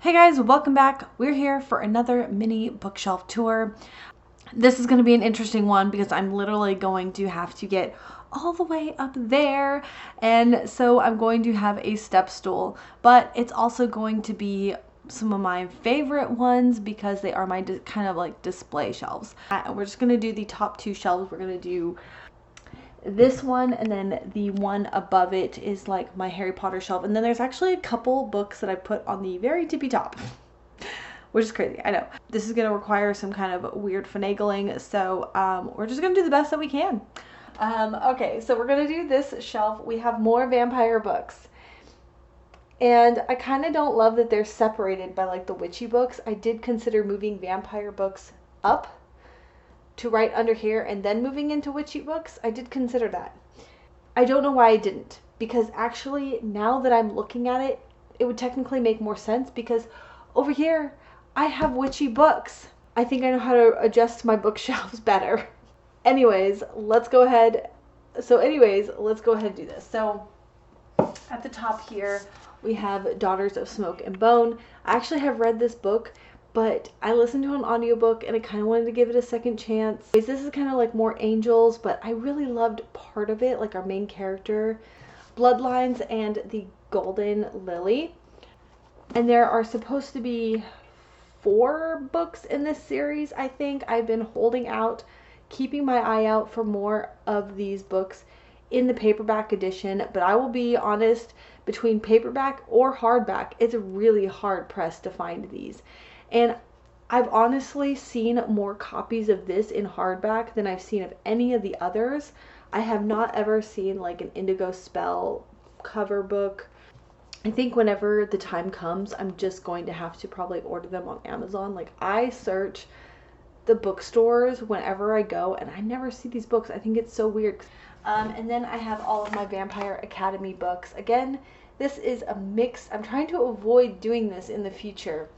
Hey guys, welcome back. We're here for another mini bookshelf tour. This is going to be an interesting one because I'm literally going to have to get all the way up there, and so I'm going to have a step stool, but it's also going to be some of my favorite ones because they are my kind of like display shelves. We're just going to do the top two shelves. We're going to do this one, and then the one above it is like my Harry Potter shelf, and then there's actually a couple books that I put on the very tippy top, which is crazy. I know this is going to require some kind of weird finagling, so we're just going to do the best that we can. Okay, so we're going to do this shelf. We have more vampire books, and I kind of don't love that they're separated by like the witchy books. I did consider moving vampire books up to right under here and then moving into witchy books. I did consider that. I don't know why I didn't, because actually now that I'm looking at it, it would technically make more sense because over here I have witchy books. I think I know how to adjust my bookshelves better. Anyways, let's go ahead and do this. So at the top here we have Daughters of Smoke and Bone. I actually have read this book, but I listened to an audiobook and I kind of wanted to give it a second chance. This is kind of like more angels, but I really loved part of it, like our main character, Bloodlines and the Golden Lily. And there are supposed to be 4 books in this series, I think. I've been holding out, keeping my eye out for more of these books in the paperback edition, but I will be honest, between paperback or hardback, it's really hard pressed to find these. And I've honestly seen more copies of this in hardback than I've seen of any of the others. I have not ever seen like an Indigo Spell cover book. I think whenever the time comes, I'm just going to have to probably order them on Amazon. Like, I search the bookstores whenever I go and I never see these books. I think it's so weird. And then I have all of my Vampire Academy books. Again, this is a mix. I'm trying to avoid doing this in the future.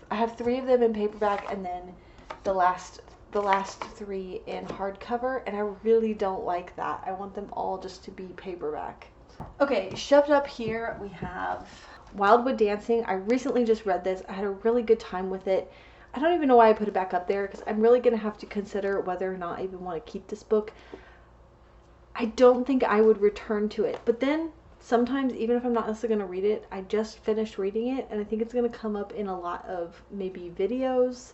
I have 3 of them in paperback and then the last 3 in hardcover, and I really don't like that. I want them all just to be paperback. Okay, shoved up here we have Wildwood Dancing. I recently just read this. I had a really good time with it. I don't even know why I put it back up there because I'm really going to have to consider whether or not I even want to keep this book. I don't think I would return to it, but then sometimes, even if I'm not necessarily going to read it, I just finished reading it and I think it's going to come up in a lot of maybe videos,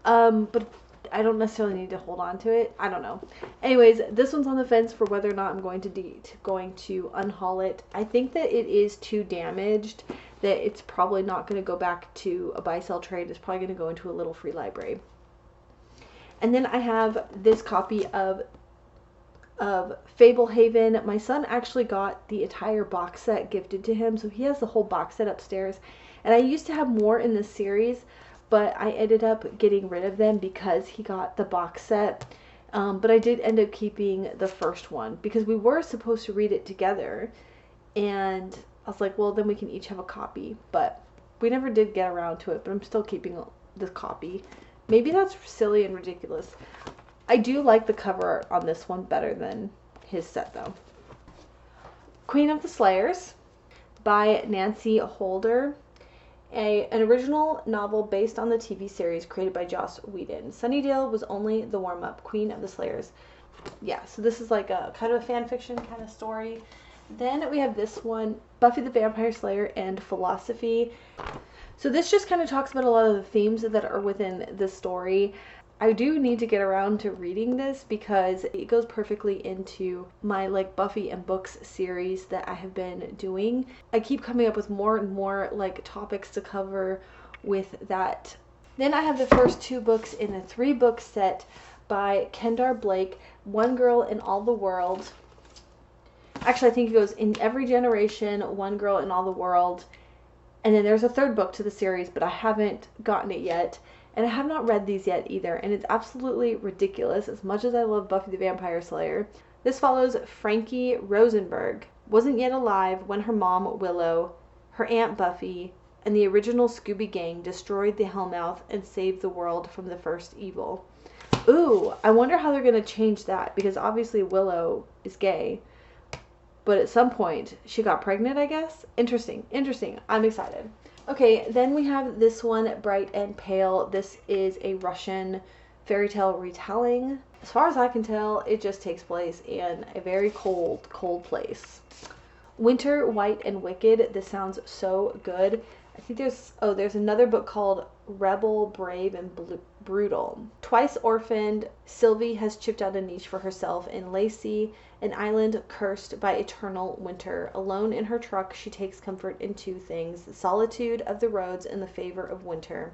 but I don't necessarily need to hold on to it. I don't know. Anyways, this one's on the fence for whether or not I'm going to unhaul it. I think that it is too damaged, that it's probably not going to go back to a buy-sell trade. It's probably going to go into a little free library. And then I have this copy of Fablehaven. My son actually got the entire box set gifted to him, so he has the whole box set upstairs. And I used to have more in this series, but I ended up getting rid of them because he got the box set. But I did end up keeping the first one because we were supposed to read it together, and I was like, well, then we can each have a copy, but we never did get around to it. But I'm still keeping the copy. Maybe that's silly and ridiculous. I do like the cover art on this one better than his set, though. Queen of the Slayers by Nancy Holder. An original novel based on the TV series created by Joss Whedon. Sunnydale was only the warm-up. Queen of the Slayers. Yeah, so this is like a kind of a fan fiction kind of story. Then we have this one, Buffy the Vampire Slayer and Philosophy. So this just kind of talks about a lot of the themes that are within the story. I do need to get around to reading this because it goes perfectly into my like Buffy and Books series that I have been doing. I keep coming up with more and more like topics to cover with that. Then I have the first 2 books in a 3-book set by Kendar Blake, One Girl in All the World. Actually, I think it goes In Every Generation, One Girl in All the World. And then there's a 3rd book to the series, but I haven't gotten it yet. And I have not read these yet either, and it's absolutely ridiculous as much as I love Buffy the Vampire Slayer. This follows Frankie Rosenberg, wasn't yet alive when her mom, Willow, her aunt Buffy, and the original Scooby Gang destroyed the Hellmouth and saved the world from the first evil. Ooh, I wonder how they're going to change that, because obviously Willow is gay, but at some point she got pregnant, I guess. Interesting. I'm excited. Okay, then we have this one, Bright and Pale. This is a Russian fairy tale retelling. As far as I can tell, it just takes place in a very cold, cold place. Winter, White and Wicked. This sounds so good. I think there's another book called Rebel, Brave and Brutal. Twice orphaned, Sylvie has chipped out a niche for herself in Lacey, an island cursed by eternal winter. Alone in her truck, she takes comfort in two things: the solitude of the roads and the favor of winter.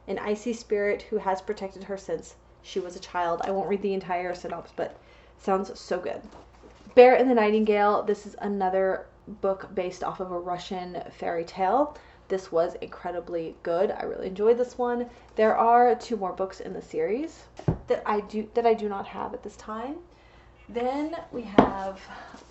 An icy spirit who has protected her since she was a child. I won't read the entire synopsis, but sounds so good. Bear and the Nightingale. This is another book based off of a Russian fairy tale. This was incredibly good. I really enjoyed this one. There are 2 more books in the series that I do not have at this time. Then we have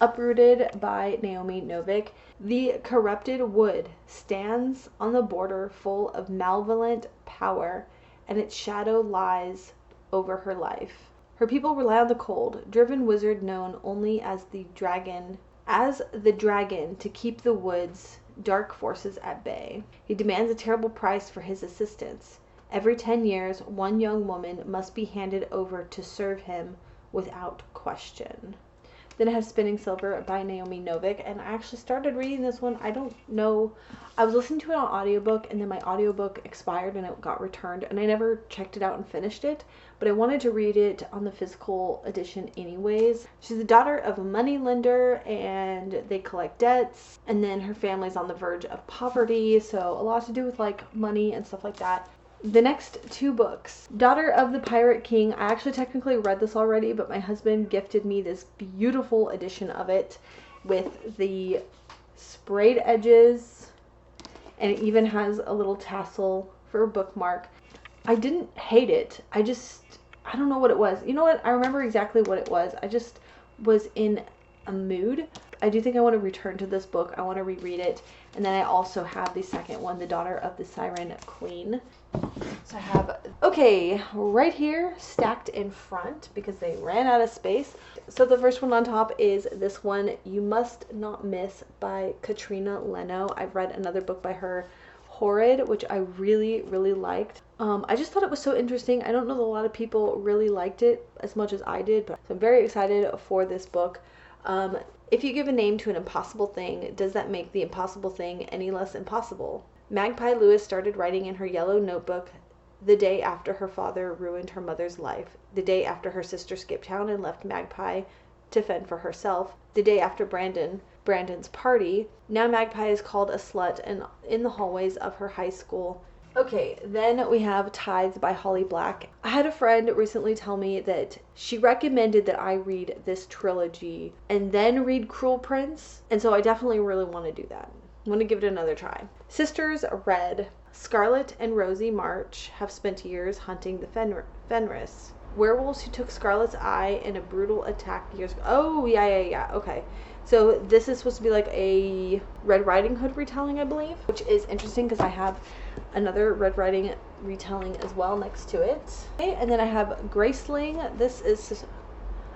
Uprooted by Naomi Novik. The corrupted wood stands on the border full of malevolent power, and its shadow lies over her life. Her people rely on the cold, driven wizard known only as the dragon to keep the wood's dark forces at bay. He demands a terrible price for his assistance. Every 10 years, one young woman must be handed over to serve him without question. Then I have Spinning Silver by Naomi Novik, and I actually started reading this one. I don't know. I was listening to it on audiobook, and then my audiobook expired and it got returned, and I never checked it out and finished it, but I wanted to read it on the physical edition anyways. She's the daughter of a moneylender, and they collect debts, and then her family's on the verge of poverty, so a lot to do with like money and stuff like that. The next 2 books. Daughter of the Pirate King. I actually technically read this already, but my husband gifted me this beautiful edition of it with the sprayed edges, and it even has a little tassel for a bookmark. I didn't hate it. I don't know what it was. You know what? I remember exactly what it was. I just was in a mood. I do think I want to return to this book. I want to reread it. And then I also have the second one, The Daughter of the Siren Queen. So I have, okay, right here, stacked in front because they ran out of space. So the first one on top is this one, You Must Not Miss by Katrina Leno. I've read another book by her, Horrid, which I really, really liked. I just thought it was so interesting. I don't know that a lot of people really liked it as much as I did, but I'm very excited for this book. If you give a name to an impossible thing, does that make the impossible thing any less impossible? Magpie Lewis started writing in her yellow notebook the day after her father ruined her mother's life, the day after her sister skipped town and left Magpie to fend for herself, the day after Brandon's party. Now Magpie is called a slut and in the hallways of her high school. Okay, then we have Tithes by Holly Black. I had a friend recently tell me that she recommended that I read this trilogy and then read Cruel Prince, and so I definitely really want to do that. I'm going to give it another try. Sisters Red. Scarlet and Rosie March have spent years hunting the Fenris. Werewolves who took Scarlet's eye in a brutal attack years ago. Oh, yeah. Okay. So this is supposed to be like a Red Riding Hood retelling, I believe, which is interesting because I have another Red Riding retelling as well next to it. Okay, and then I have Graceling. This is,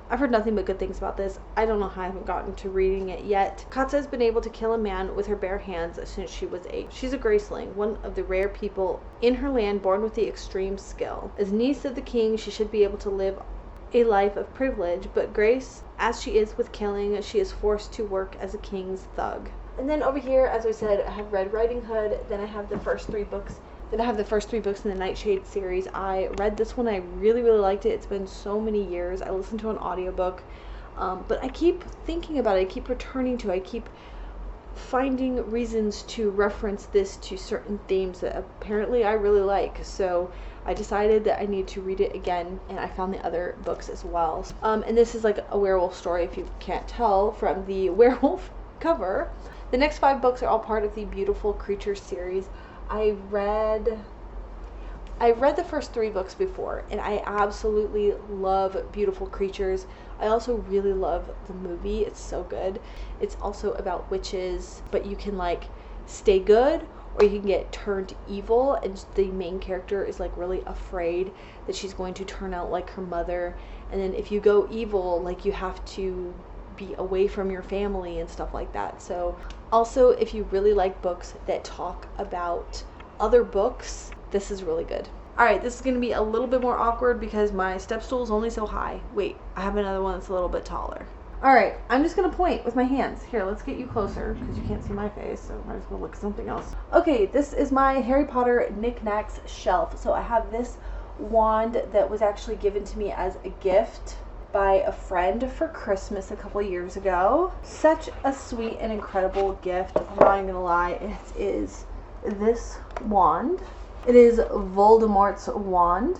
I've heard nothing but good things about this. I don't know how I haven't gotten to reading it yet. Katza has been able to kill a man with her bare hands since she was 8. She's a Graceling, one of the rare people in her land born with the extreme skill. As niece of the king, she should be able to live a life of privilege, but Grace, as she is with killing, she is forced to work as a king's thug. And then over here, as I said, I have Red Riding Hood. Then I have the first 3 books. in the Nightshade series. I read this one. I really, really liked it. It's been so many years. I listened to an audiobook, but I keep thinking about it. I keep returning to it. I keep finding reasons to reference this to certain themes that apparently I really like. So I decided that I need to read it again, and I found the other books as well. And this is like a werewolf story, if you can't tell from the werewolf cover. The next 5 books are all part of the Beautiful Creatures series. I read the first 3 books before, and I absolutely love Beautiful Creatures. I also really love the movie. It's so good. It's also about witches, but you can like stay good or you can get turned evil, and the main character is like really afraid that she's going to turn out like her mother. And then if you go evil, like you have to be away from your family and stuff like that. So Also, if you really like books that talk about other books, this is really good. All right, this is going to be a little bit more awkward because my step stool is only so high. Wait, I have another one that's a little bit taller. All right, I'm just going to point with my hands. Here, let's get you closer because you can't see my face, so I'm just going to look at something else. Okay, this is my Harry Potter knickknacks shelf. So I have this wand that was actually given to me as a gift by a friend for Christmas a couple years ago. Such a sweet and incredible gift. I'm not even gonna lie, it is this wand. It is Voldemort's wand.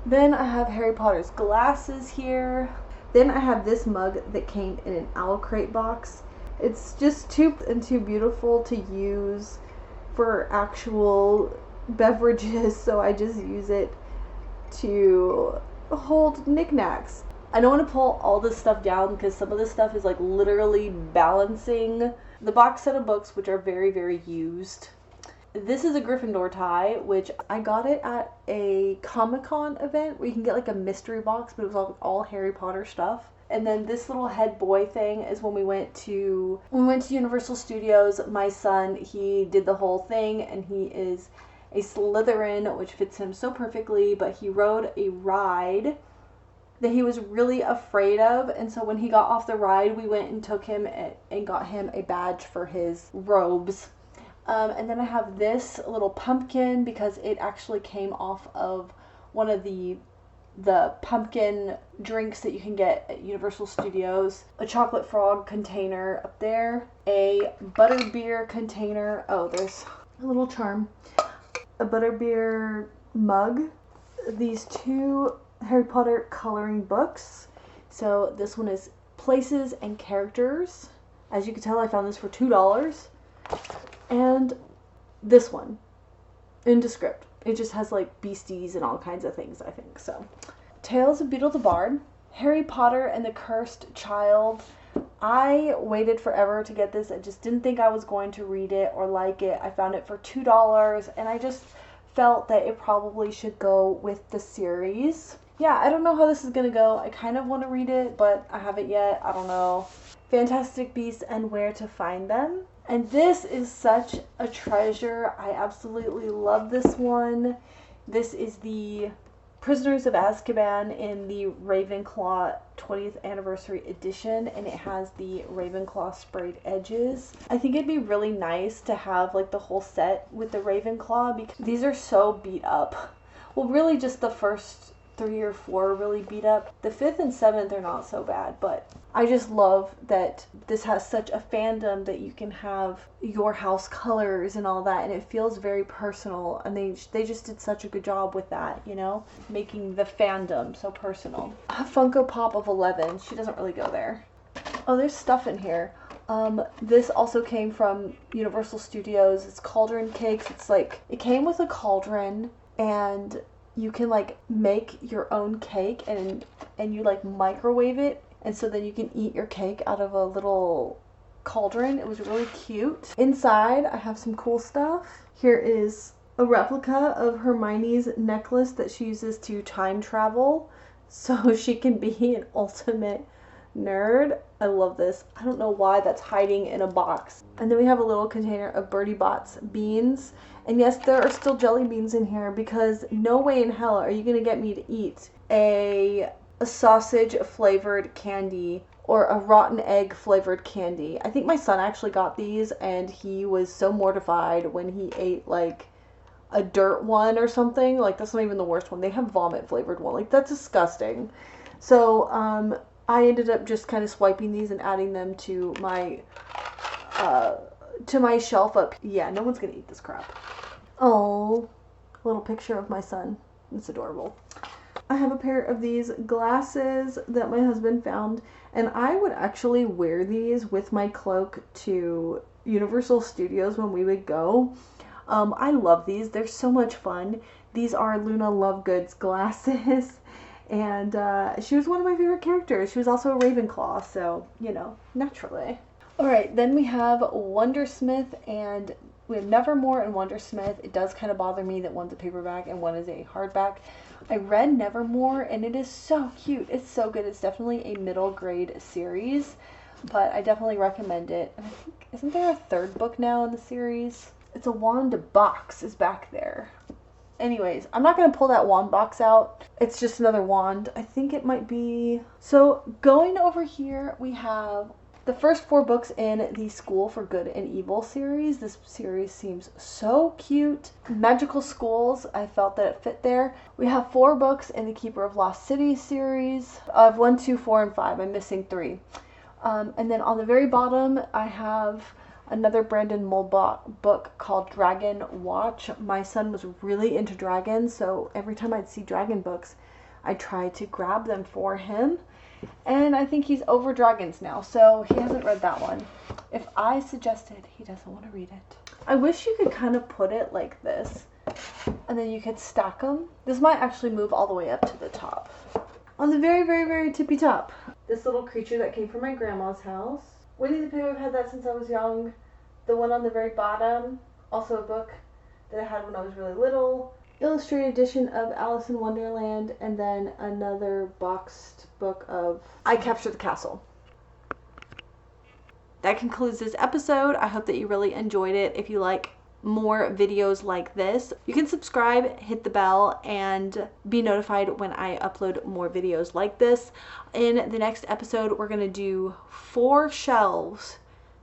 Then I have Harry Potter's glasses here. Then I have this mug that came in an Owl Crate box. It's just too beautiful to use for actual beverages, so I just use it to hold knickknacks. I don't want to pull all this stuff down because some of this stuff is like literally balancing the box set of books, which are very, very used. This is a Gryffindor tie, which I got it at a Comic-Con event where you can get like a mystery box, but it was all Harry Potter stuff. And then this little head boy thing is when we went to Universal Studios. My son, he did the whole thing, and he is a Slytherin, which fits him so perfectly, but he rode a ride that he was really afraid of, and so when he got off the ride, we went and took him and got him a badge for his robes. And then I have this little pumpkin because it actually came off of one of the pumpkin drinks that you can get at Universal Studios. A chocolate frog container up there, a butterbeer container. Oh, there's a little charm. A butterbeer mug. These two Harry Potter coloring books. So this one is Places and Characters. As you can tell, I found this for $2. And this one, Indescript. It just has like beasties and all kinds of things, I think. So, Tales of Beedle the Bard, Harry Potter and the Cursed Child. I waited forever to get this. I just didn't think I was going to read it or like it. I found it for $2, and I just felt that it probably should go with the series. Yeah, I don't know how this is going to go. I kind of want to read it, but I haven't yet. I don't know. Fantastic Beasts and Where to Find Them. And this is such a treasure. I absolutely love this one. This is the Prisoners of Azkaban in the Ravenclaw 20th Anniversary Edition, and it has the Ravenclaw sprayed edges. I think it'd be really nice to have like the whole set with the Ravenclaw because these are so beat up. Well, really just the first 3 or 4 are really beat up. The 5th and 7th are not so bad, but I just love that this has such a fandom that you can have your house colors and all that, and it feels very personal, and they just did such a good job with that, you know, making the fandom so personal. A Funko Pop of 11. She doesn't really go there. Oh, there's stuff in here. This also came from Universal Studios. It's cauldron cakes. It's like, it came with a cauldron, and you can like make your own cake and you like microwave it, and so then you can eat your cake out of a little cauldron. It was really cute. Inside I have some cool stuff. Here is a replica of Hermione's necklace that she uses to time travel so she can be an ultimate nerd. I love this. I don't know why that's hiding in a box. And then we have a little container of Bertie Bott's beans. And yes, there are still jelly beans in here because no way in hell are you going to get me to eat a sausage flavored candy or a rotten egg flavored candy. I think my son actually got these and he was so mortified when he ate like a dirt one or something. Like, that's not even the worst one. They have vomit flavored one. Like, that's disgusting. So, I ended up just kind of swiping these and adding them to my shelf up. Yeah, no one's gonna eat this crap. Oh, little picture of my son. It's adorable. I have a pair of these glasses that my husband found, and I would actually wear these with my cloak to Universal Studios when we would go. I love these. They're so much fun. These are Luna Lovegood's glasses. And she was one of my favorite characters. She was also a Ravenclaw, so, you know, naturally. Alright, then we have Wondersmith, and we have Nevermore and Wondersmith. It does kind of bother me that one's a paperback and one is a hardback. I read Nevermore, and it is so cute. It's so good. It's definitely a middle grade series. but I definitely recommend it. And I think, isn't there a third book now in the series? It's a wand box is back there. Anyways, I'm not going to pull that wand box out. It's just another wand. I think it might be... So going over here, we have the first 4 books in the School for Good and Evil series. This series seems so cute. Magical Schools, I felt that it fit there. We have 4 books in the Keeper of Lost Cities series. I have 1, 2, 4, and 5. I'm missing 3. And then on the very bottom, I have another Brandon Mulbach book called Dragon Watch. My son was really into dragons, so every time I'd see dragon books, I tried to grab them for him. And I think he's over dragons now, so he hasn't read that one. If I suggested, he doesn't want to read it. I wish you could kind of put it like this, and then you could stack them. This might actually move all the way up to the top. On the very, very, very tippy top, this little creature that came from my grandma's house. Winnie the Pooh, I've had that since I was young. The one on the very bottom, also a book that I had when I was really little. Illustrated edition of Alice in Wonderland, and then another boxed book of I Captured the Castle. That concludes this episode. I hope that you really enjoyed it. If you like more videos like this, you can subscribe, hit the bell, and be notified when I upload more videos like this. In the next episode, we're going to do 4 shelves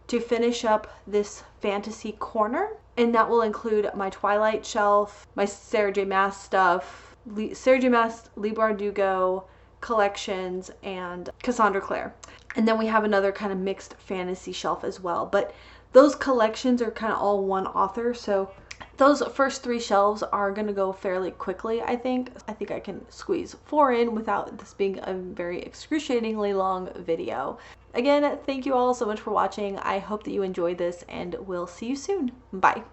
to finish up this fantasy corner, and that will include my Twilight shelf, my Sarah J Maas stuff, Sarah J Maas, Leigh Bardugo collections, and Cassandra Clare. And then we have another kind of mixed fantasy shelf as well, but those collections are kind of all one author, so those first 3 shelves are going to go fairly quickly, I think. I think I can squeeze 4 in without this being a very excruciatingly long video. Again, thank you all so much for watching. I hope that you enjoyed this, and we'll see you soon. Bye.